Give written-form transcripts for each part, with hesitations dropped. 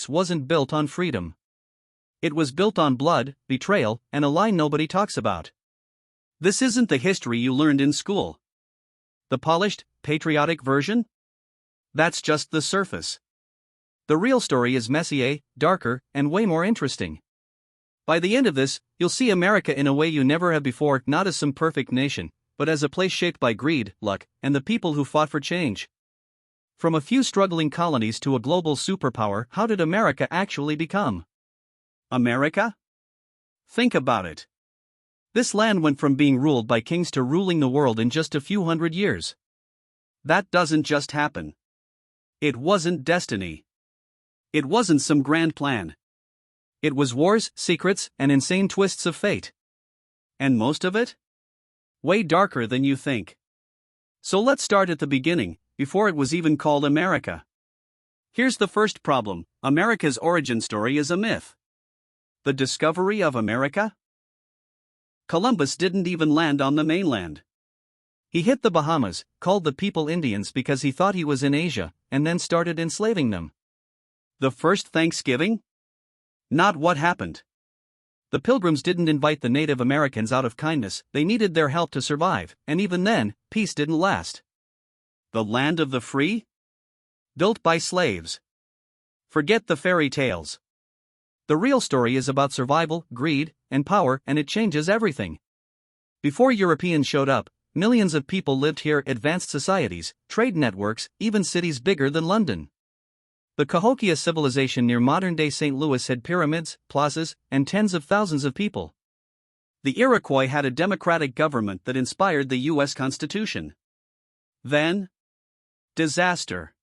States wasn't built on freedom. It was built on blood, betrayal, and a lie nobody talks about. This isn't the history you learned in school. The polished, patriotic version? That's just the surface. The real story is messier, darker, and way more interesting. By the end of this, you'll see America in a way you never have before, not as some perfect nation, but as a place shaped by greed, luck, and the people who fought for change. From a few struggling colonies to a global superpower, how did America actually become America? Think about it. This land went from being ruled by kings to ruling the world in just a few hundred years. That doesn't just happen. It wasn't destiny. It wasn't some grand plan. It was wars, secrets, and insane twists of fate. And most of it? Way darker than you think. So let's start at the beginning, before it was even called America. Here's the first problem: America's origin story is a myth. The discovery of America? Columbus didn't even land on the mainland. He hit the Bahamas, called the people Indians because he thought he was in Asia, and then started enslaving them. The first Thanksgiving? Not what happened. The Pilgrims didn't invite the Native Americans out of kindness, they needed their help to survive, and even then, peace didn't last. The land of the free? Built by slaves. Forget the fairy tales. The real story is about survival, greed, and power, and it changes everything. Before Europeans showed up, millions of people lived here, advanced societies, trade networks, even cities bigger than London. The Cahokia civilization near modern-day St. Louis had pyramids, plazas, and tens of thousands of people. The Iroquois had a democratic government that inspired the U.S. Constitution. Then, disaster.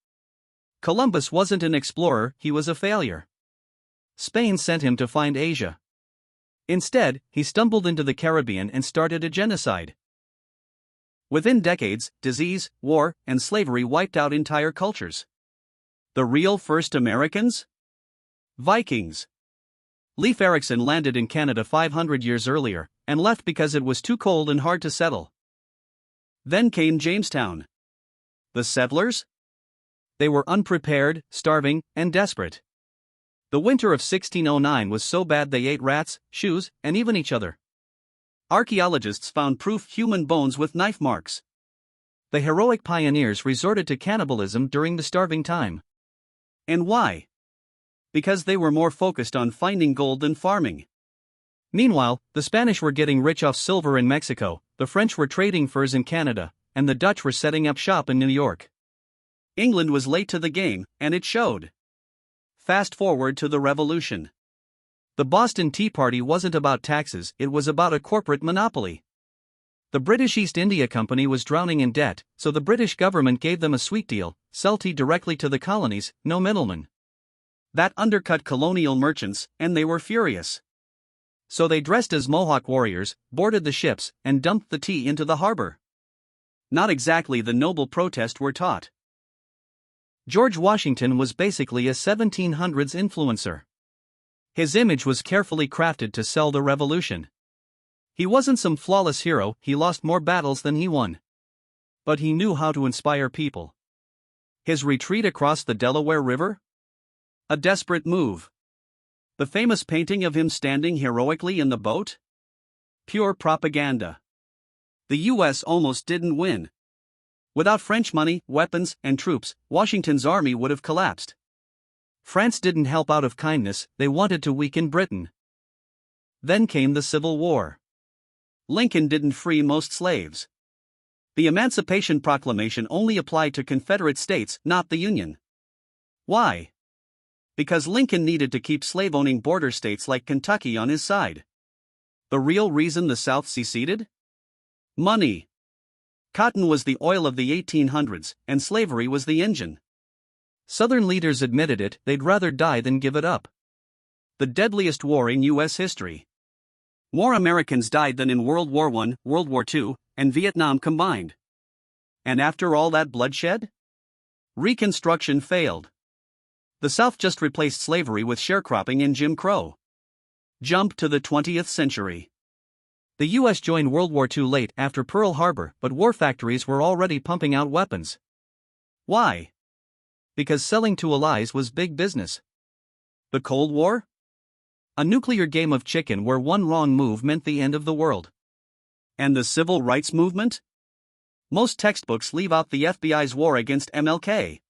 Columbus wasn't an explorer, he was a failure. Spain sent him to find Asia. Instead, he stumbled into the Caribbean and started a genocide. Within decades, disease, war, and slavery wiped out entire cultures. The real first Americans? Vikings. Leif Erikson landed in Canada 500 years earlier, and left because it was too cold and hard to settle. Then came Jamestown. The settlers? They were unprepared, starving, and desperate. The winter of 1609 was so bad they ate rats, shoes, and even each other. Archaeologists found proof human bones with knife marks. The heroic pioneers resorted to cannibalism during the starving time. And why? Because they were more focused on finding gold than farming. Meanwhile, the Spanish were getting rich off silver in Mexico, the French were trading furs in Canada, and the Dutch were setting up shop in New York. England was late to the game, and it showed. Fast forward to the Revolution. The Boston Tea Party wasn't about taxes, it was about a corporate monopoly. The British East India Company was drowning in debt, so the British government gave them a sweet deal: sell tea directly to the colonies, no middlemen. That undercut colonial merchants, and they were furious. So they dressed as Mohawk warriors, boarded the ships, and dumped the tea into the harbor. Not exactly the noble protest we're taught. George Washington was basically a 1700s influencer. His image was carefully crafted to sell the revolution. He wasn't some flawless hero, he lost more battles than he won. But he knew how to inspire people. His retreat across the Delaware River? A desperate move. The famous painting of him standing heroically in the boat? Pure propaganda. The U.S. almost didn't win. Without French money, weapons, and troops, Washington's army would have collapsed. France didn't help out of kindness, they wanted to weaken Britain. Then came the Civil War. Lincoln didn't free most slaves. The Emancipation Proclamation only applied to Confederate states, not the Union. Why? Because Lincoln needed to keep slave-owning border states like Kentucky on his side. The real reason the South seceded? Money. Cotton was the oil of the 1800s, and slavery was the engine. Southern leaders admitted it, they'd rather die than give it up. The deadliest war in U.S. history. More Americans died than in World War I, World War II, and Vietnam combined. And after all that bloodshed? Reconstruction failed. The South just replaced slavery with sharecropping and Jim Crow. Jump to the 20th century. The U.S. joined World War II late after Pearl Harbor, but war factories were already pumping out weapons. Why? Because selling to allies was big business. The Cold War? A nuclear game of chicken where one wrong move meant the end of the world. And the civil rights movement? Most textbooks leave out the FBI's war against MLK.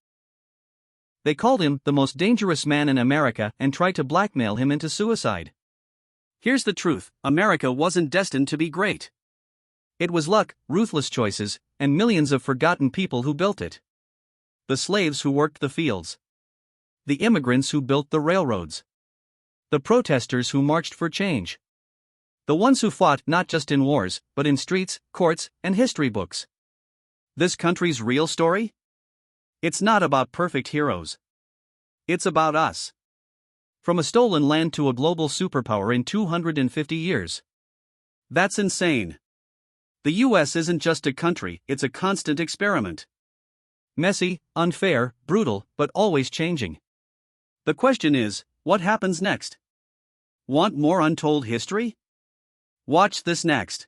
They called him the most dangerous man in America and tried to blackmail him into suicide. Here's the truth: America wasn't destined to be great. It was luck, ruthless choices, and millions of forgotten people who built it. The slaves who worked the fields. The immigrants who built the railroads. The protesters who marched for change. The ones who fought not just in wars, but in streets, courts, and history books. This country's real story? It's not about perfect heroes. It's about us. From a stolen land to a global superpower in 250 years. That's insane. The US isn't just a country, it's a constant experiment. Messy, unfair, brutal, but always changing. The question is, what happens next? Want more untold history? Watch this next.